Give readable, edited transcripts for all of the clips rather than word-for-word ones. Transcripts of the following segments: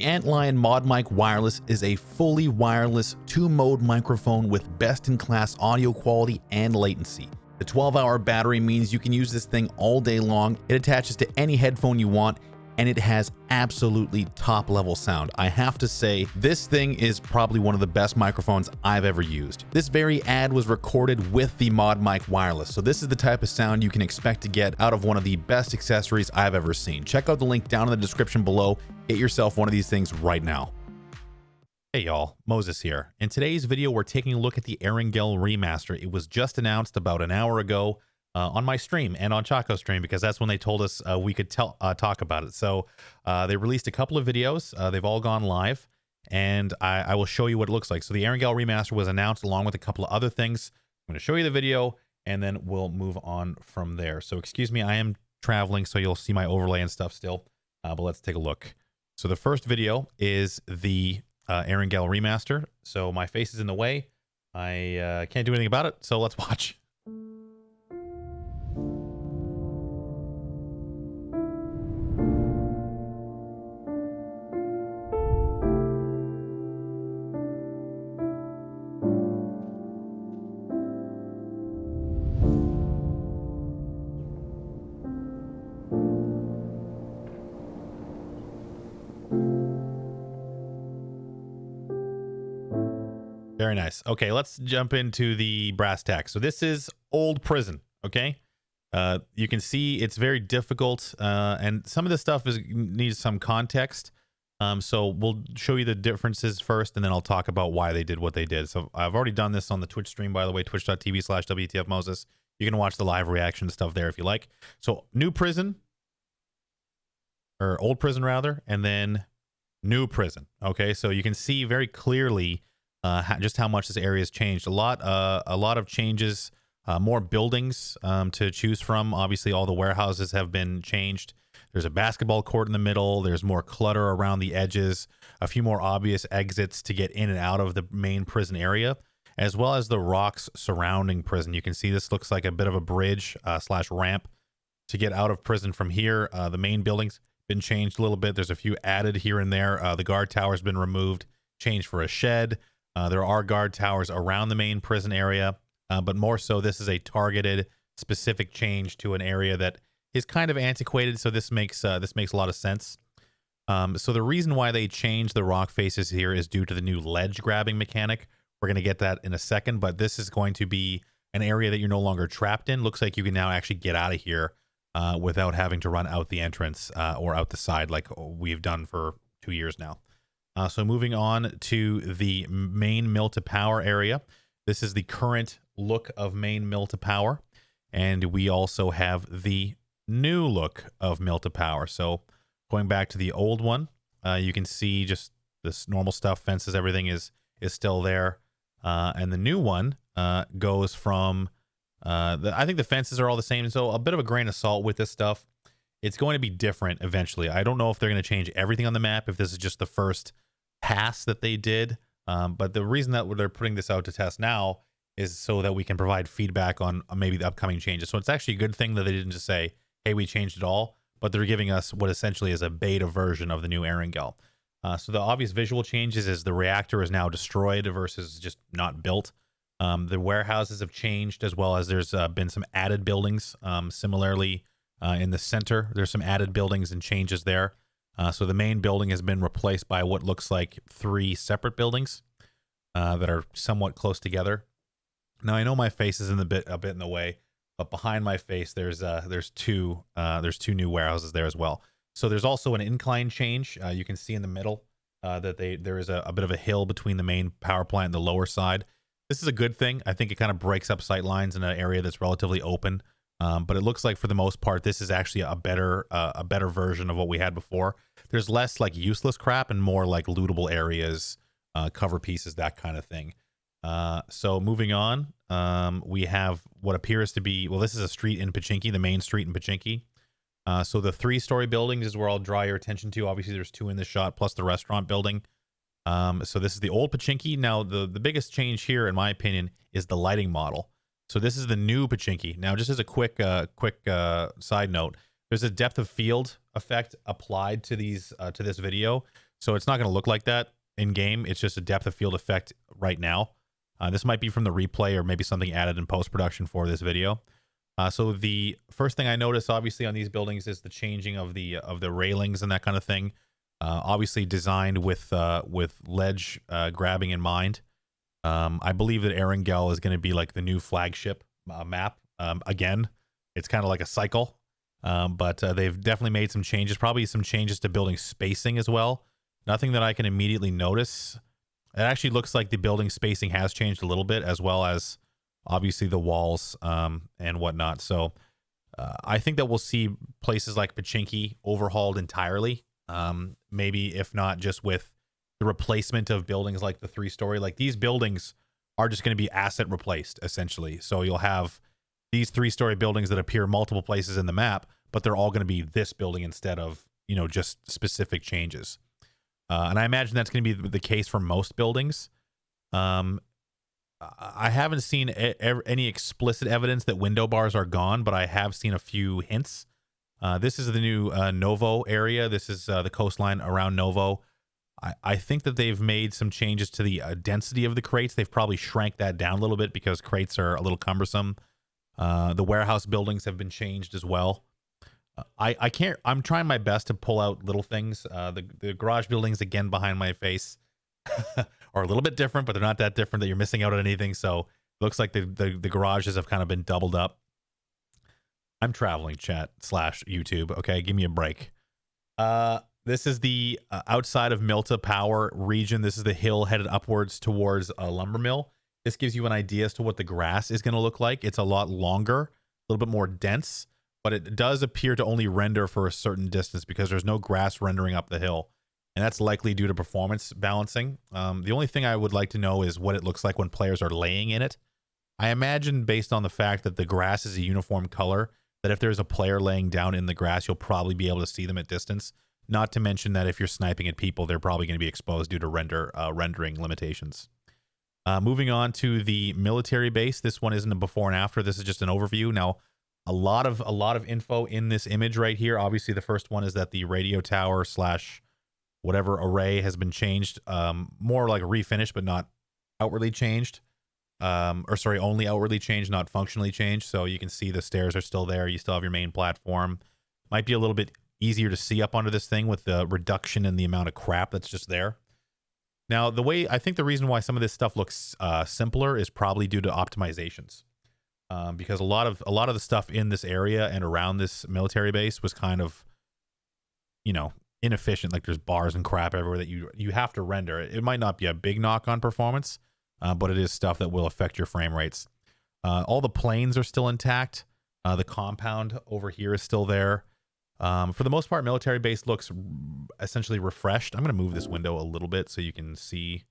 Antlion Mod Mic Wireless is a fully wireless 2-mode microphone with best-in-class audio quality and latency. The 12-hour battery means you can use this thing all day long. It attaches to any headphone you want, and it has absolutely top-level sound. I have to say, this thing is probably one of the best microphones I've ever used. This very ad was recorded with the Mod Mic Wireless, so this is the type of sound you can expect to get out of one of the best accessories I've ever seen. Check out the link down in the description below. Get yourself one of these things right now. Hey y'all, Moses here. In today's video, we're taking a look at the Erangel Remaster. It was just announced about an hour ago on my stream and on Chaco's stream, because that's when they told us we could talk about it. So they released a couple of videos. They've all gone live, and I will show you what it looks like. So the Erangel Remaster was announced along with a couple of other things. I'm going to show you the video, and then we'll move on from there. So excuse me, I am traveling, so you'll see my overlay and stuff still, but let's take a look. So the first video is the Erangel Remaster. So my face is in the way. I can't do anything about it, so let's watch. Very nice. Okay, let's jump into the brass tacks. So this is old prison, okay? You can see it's very difficult, and some of this stuff needs some context. So we'll show you the differences first, and then I'll talk about why they did what they did. So I've already done this on the Twitch stream, by the way, twitch.tv/wtfmoses. You can watch the live reaction stuff there if you like. So new prison, or old prison rather, and then new prison. Okay, so you can see very clearly just how much this area has changed. A lot of changes, more buildings to choose from. Obviously, all the warehouses have been changed. There's a basketball court in the middle. There's more clutter around the edges, a few more obvious exits to get in and out of the main prison area, as well as the rocks surrounding prison. You can see this looks like a bit of a bridge slash ramp to get out of prison from here. The main building's been changed a little bit. There's a few added here and there. The guard tower's been removed, changed for a shed. There are guard towers around the main prison area, but more so this is a targeted, specific change to an area that is kind of antiquated, so this makes a lot of sense. So the reason why they changed the rock faces here is due to the new ledge grabbing mechanic. We're going to get that in a second, but this is going to be an area that you're no longer trapped in. Looks like you can now actually get out of here without having to run out the entrance or out the side like we've done for 2 years now. So moving on to the main mill to power area. This is the current look of main mill to power. And we also have the new look of mill to power. So going back to the old one, you can see just this normal stuff, fences, everything is still there. And the new one goes from, I think the fences are all the same. So a bit of a grain of salt with this stuff. It's going to be different eventually. I don't know if they're going to change everything on the map, if this is just the first pass that they did. But the reason that they're putting this out to test now is so that we can provide feedback on maybe the upcoming changes. So it's actually a good thing that they didn't just say, hey, we changed it all, but they're giving us what essentially is a beta version of the new Erangel. So the obvious visual changes is the reactor is now destroyed versus just not built. The warehouses have changed, as well as there's been some added buildings. Similarly, in the center, there's some added buildings and changes there. So the main building has been replaced by what looks like 3 separate buildings that are somewhat close together. Now I know my face is a bit in the way, but behind my face there's two new warehouses there as well. So there's also an incline change. You can see in the middle that there is a bit of a hill between the main power plant and the lower side. This is a good thing. I think it kind of breaks up sight lines in an area that's relatively open. But it looks like for the most part, this is actually a better version of what we had before. There's less like useless crap and more like lootable areas, cover pieces, that kind of thing. So moving on, we have what appears to be, well, this is a street in Pubg, the main street in Pubg. So the 3-story buildings is where I'll draw your attention to. Obviously, there's 2 in this shot, plus the restaurant building. So this is the old Pubg. Now, the biggest change here, in my opinion, is the lighting model. So this is the new Pubg. Now, just as a quick side note, there's a depth of field effect applied to these to this video. So it's not going to look like that in game. It's just a depth of field effect right now. This might be from the replay or maybe something added in post-production for this video. So the first thing I notice, obviously, on these buildings is the changing of the railings and that kind of thing. Obviously designed with ledge grabbing in mind. I believe that Erangel is going to be like the new flagship map. Again, it's kind of like a cycle, but they've definitely made some changes. Probably some changes to building spacing as well. Nothing that I can immediately notice. It actually looks like the building spacing has changed a little bit, as well as obviously the walls and whatnot. So I think that we'll see places like Pachinki overhauled entirely. Maybe if not just with the replacement of buildings like the 3-story. Like these buildings are just going to be asset replaced essentially. So you'll have these 3-story buildings that appear multiple places in the map, but they're all going to be this building instead of, you know, just specific changes. And I imagine that's going to be the case for most buildings. I haven't seen any explicit evidence that window bars are gone, but I have seen a few hints. This is the new Novo area. This is the coastline around Novo. I think that they've made some changes to the density of the crates. They've probably shrank that down a little bit because crates are a little cumbersome. The warehouse buildings have been changed as well. I'm trying my best to pull out little things. The garage buildings, again, behind my face are a little bit different, but they're not that different that you're missing out on anything. So it looks like the garages have kind of been doubled up. I'm traveling, chat/YouTube. Okay, give me a break. This is the outside of Milta Power region. This is the hill headed upwards towards a lumber mill. This gives you an idea as to what the grass is going to look like. It's a lot longer, a little bit more dense, but it does appear to only render for a certain distance because there's no grass rendering up the hill. And that's likely due to performance balancing. The only thing I would like to know is what it looks like when players are laying in it. I imagine, based on the fact that the grass is a uniform color, that if there's a player laying down in the grass, you'll probably be able to see them at distance. Not to mention that if you're sniping at people, they're probably going to be exposed due to rendering limitations. Moving on to the military base. This one isn't a before and after. This is just an overview. Now, a lot of info in this image right here. Obviously, the first one is that the radio tower / whatever array has been changed. More like refinished, but not outwardly changed. Only outwardly changed, not functionally changed. So you can see the stairs are still there. You still have your main platform. Might be a little bit easier to see up onto this thing with the reduction in the amount of crap that's just there. Now, I think the reason why some of this stuff looks simpler is probably due to optimizations. Because a lot of the stuff in this area and around this military base was kind of, you know, inefficient. Like there's bars and crap everywhere that you have to render. It might not be a big knock on performance, but it is stuff that will affect your frame rates. All the planes are still intact. The compound over here is still there. For the most part, military base looks essentially refreshed. I'm going to move this window a little bit so you can see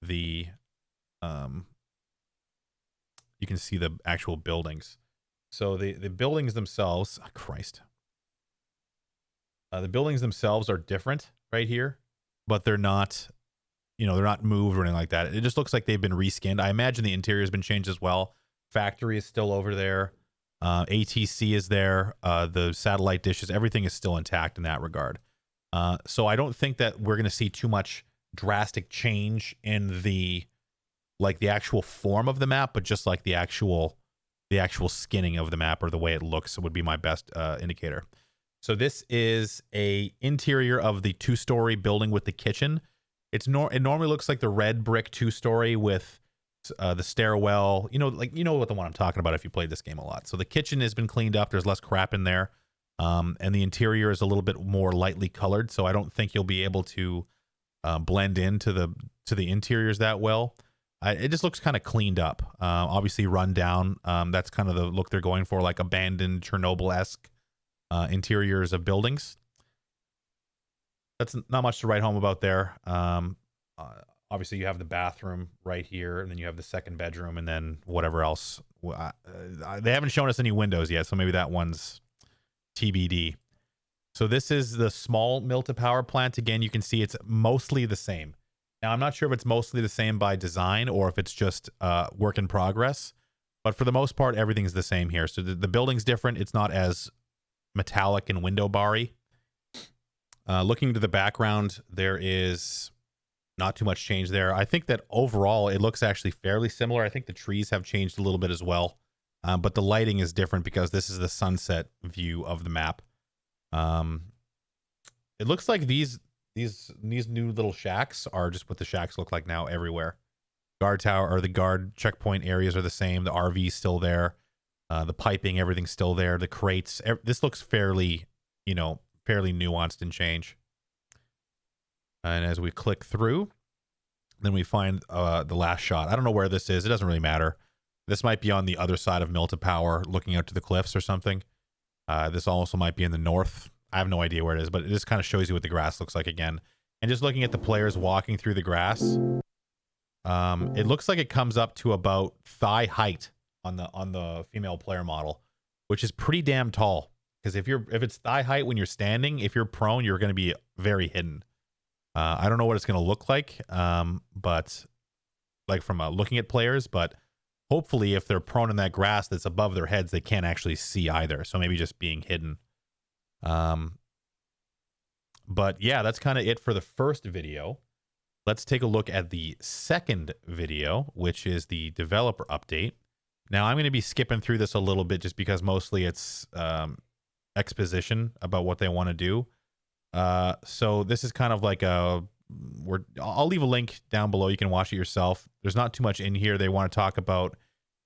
the actual buildings. So the buildings themselves, the buildings themselves are different right here, but they're not, they're not moved or anything like that. It just looks like they've been reskinned. I imagine the interior has been changed as well. Factory is still over there. ATC is there. The satellite dishes, everything is still intact in that regard. So I don't think that we're going to see too much drastic change in the actual form of the map, but just like the actual skinning of the map or the way it looks would be my best indicator. So this is a interior of the 2-story building with the kitchen. It normally looks like the red brick 2-story with the stairwell, what the one I'm talking about if you played this game a lot. So the kitchen has been cleaned up. There's less crap in there. And the interior is a little bit more lightly colored. So I don't think you'll be able to blend into the interiors that well. It just looks kind of cleaned up. Obviously run down. That's kind of the look they're going for, like abandoned Chernobyl-esque interiors of buildings. That's not much to write home about there. Obviously, you have the bathroom right here, and then you have the second bedroom, and then whatever else. They haven't shown us any windows yet, so maybe that one's TBD. So this is the small Mill-Powerplant. Again, you can see it's mostly the same. Now, I'm not sure if it's mostly the same by design or if it's just work in progress, but for the most part, everything's the same here. So the building's different. It's not as metallic and window bar-y. Looking to the background, there is not too much change there. I think that overall it looks actually fairly similar. I think the trees have changed a little bit as well, but the lighting is different because this is the sunset view of the map. It looks like these new little shacks are just what the shacks look like now everywhere. Guard tower or the guard checkpoint areas are the same. The RV's still there. The piping, everything's still there. The crates. This looks fairly, fairly nuanced and change. And as we click through, then we find the last shot. I don't know where this is. It doesn't really matter. This might be on the other side of Mill to Power, looking out to the cliffs or something. This also might be in the north. I have no idea where it is, but it just kind of shows you what the grass looks like again. And just looking at the players walking through the grass, it looks like it comes up to about thigh height on the female player model, which is pretty damn tall. Because if it's thigh height when you're standing, if you're prone, you're going to be very hidden. I don't know what it's going to look like, but like from looking at players, but hopefully if they're prone in that grass that's above their heads, they can't actually see either. So maybe just being hidden. But yeah, that's kind of it for the first video. Let's take a look at the second video, which is the developer update. Now I'm going to be skipping through this a little bit just because mostly it's exposition about what they want to do. So this is kind of like I'll leave a link down below. You can watch it yourself. There's not too much in here. They want to talk about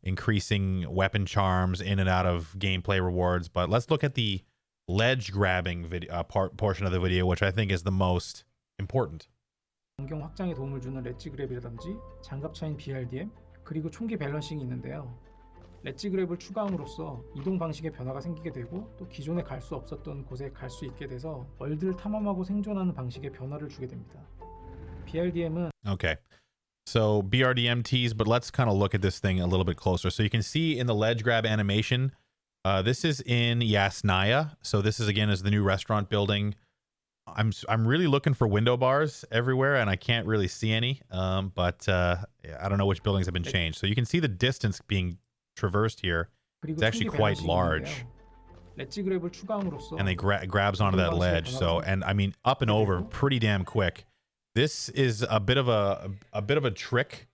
increasing weapon charms in and out of gameplay rewards, but let's look at the ledge grabbing video portion of the video, which I think is the most important. 반경 확장에 도움을 주는 렛지 그랩이라든지 장갑차인 BRDM 그리고 총기 밸런싱이 있는데요. 렛지 그랩을 추가함으로써 이동 방식의 변화가 생기게 되고 또 기존에 갈 수 없었던 곳에 갈 수 있게 돼서 월드를 탐험하고 생존하는 방식의 변화를 주게 됩니다. BRDM은 Okay. So BRDM tease, but let's kind of look at this thing a little bit closer. So you can see in the ledge grab animation, this is in Yasnaya. So this is again is the new restaurant building. I'm really looking for window bars everywhere, and I can't really see any. But I don't know which buildings have been changed. So you can see the distance being traversed here. It's actually quite large. And they grabs onto that ledge. So, and I mean, up and over pretty damn quick. This is a bit of a trick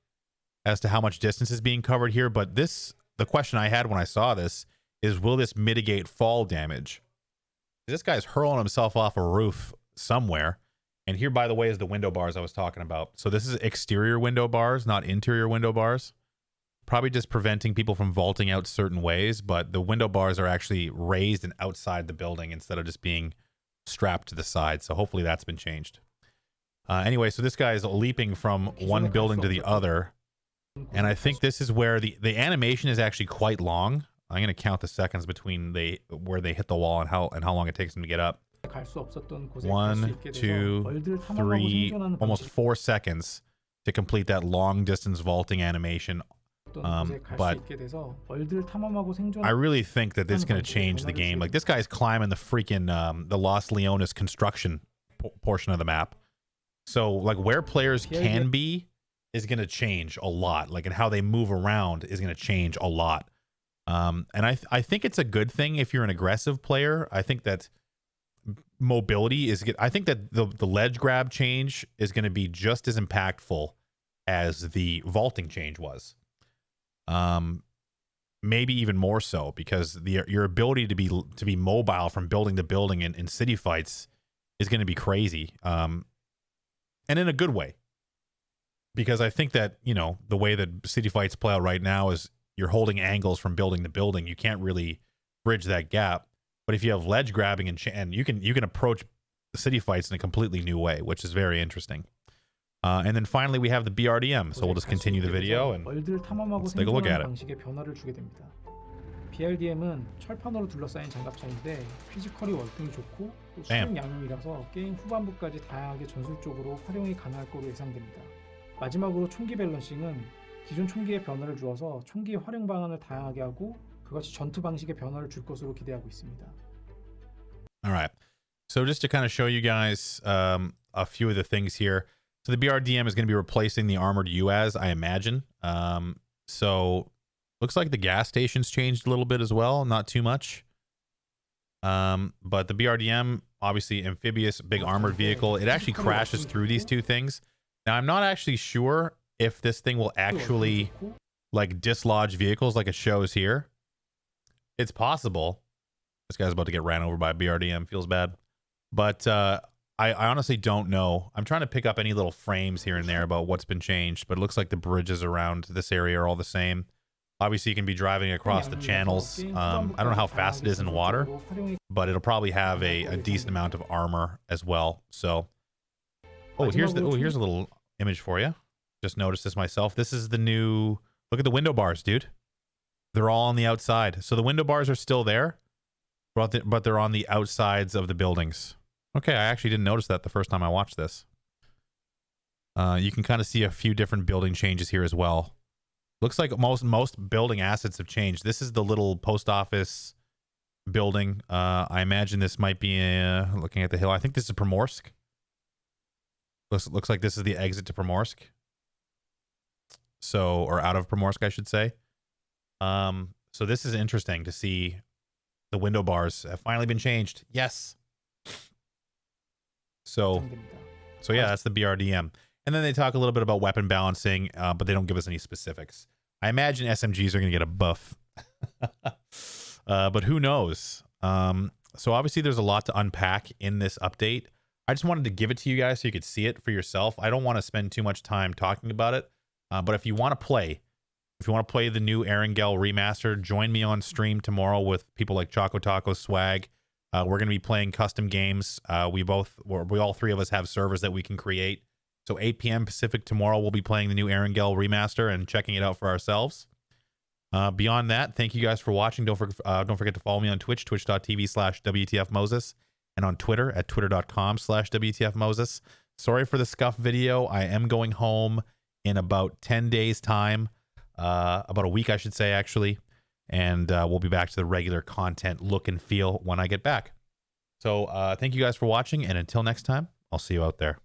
as to how much distance is being covered here. But the question I had when I saw this is, will this mitigate fall damage? This guy's hurling himself off a roof somewhere. And here, by the way, is the window bars I was talking about. So this is exterior window bars, not interior window bars. Probably just preventing people from vaulting out certain ways, but the window bars are actually raised and outside the building instead of just being strapped to the side. So hopefully that's been changed. Anyway, so this guy is leaping from one building to the other. And I think this is where the animation is actually quite long. I'm going to count the seconds between where they hit the wall and how long it takes them to get up. 1, 2, 3, almost 4 seconds to complete that long distance vaulting animation. But I really think that this is going to change the game. Like, this guy's climbing the freaking the Los Leones construction portion of the map. So like where players can be is going to change a lot. Like, and how they move around is going to change a lot. And I think it's a good thing if you're an aggressive player. I think that mobility is good. I think that the ledge grab change is going to be just as impactful as the vaulting change was. Maybe even more so, because your ability to be mobile from building to building in city fights is going to be crazy. And in a good way, because I think that, the way that city fights play out right now is you're holding angles from building to building. You can't really bridge that gap. But if you have ledge grabbing and you can approach the city fights in a completely new way, which is very interesting. And then finally we have the BRDM. So we'll just continue the video and let's take a look at it. BRDM은 철판으로 둘러싸인 장갑차인데 피지컬이 월등히 좋고 또 수동 양용이라서 게임 후반부까지 다양하게 전술적으로 활용이 가능할 거로 예상됩니다. 마지막으로 총기 밸런싱은 기존 총기의 변화를 주어서 총기의 활용 방안을 다양하게 하고 그것이 전투 방식의 변화를 줄 것으로 기대하고 있습니다. All right. So just to kind of show you guys a few of the things here. So the BRDM is going to be replacing the armored UAS, I imagine. So looks like the gas station's changed a little bit as well, not too much. But the BRDM obviously amphibious, big armored vehicle. It actually crashes through these two things. Now, I'm not actually sure if this thing will actually like dislodge vehicles like it shows here. It's possible. This guy's about to get ran over by a BRDM. Feels bad. But I honestly don't know. I'm trying to pick up any little frames here and there about what's been changed, but it looks like the bridges around this area are all the same. Obviously, you can be driving across the channels. I don't know how fast it is in water, but it'll probably have a decent amount of armor as well. So, here's a little image for you. Just noticed this myself. This is the new. Look at the window bars, dude. They're all on the outside. So the window bars are still there, but they're on the outsides of the buildings. Okay, I actually didn't notice that the first time I watched this. You can kind of see a few different building changes here as well. Looks like most building assets have changed. This is the little post office building. I imagine this might be looking at the hill. I think this is Primorsk. Looks like this is the exit to Primorsk. So, or out of Primorsk, I should say. So this is interesting to see. The window bars have finally been changed. Yes. So yeah, that's the BRDM. And then they talk a little bit about weapon balancing, but they don't give us any specifics. I imagine SMGs are going to get a buff, but who knows? So obviously there's a lot to unpack in this update. I just wanted to give it to you guys so you could see it for yourself. I don't want to spend too much time talking about it, but if you want to play the new Erangel Remaster, join me on stream tomorrow with people like Choco Taco Swag. We're going to be playing custom games. We all three of us have servers that we can create. So 8 p.m. Pacific tomorrow, we'll be playing the new Erangel Remaster and checking it out for ourselves. Beyond that, thank you guys for watching. Don't forget to follow me on Twitch, twitch.tv/wtfmoses, and on Twitter at twitter.com/wtfmoses. Sorry for the scuff video. I am going home in about 10 days time, about a week, I should say, actually. And we'll be back to the regular content look and feel when I get back. So thank you guys for watching. And until next time, I'll see you out there.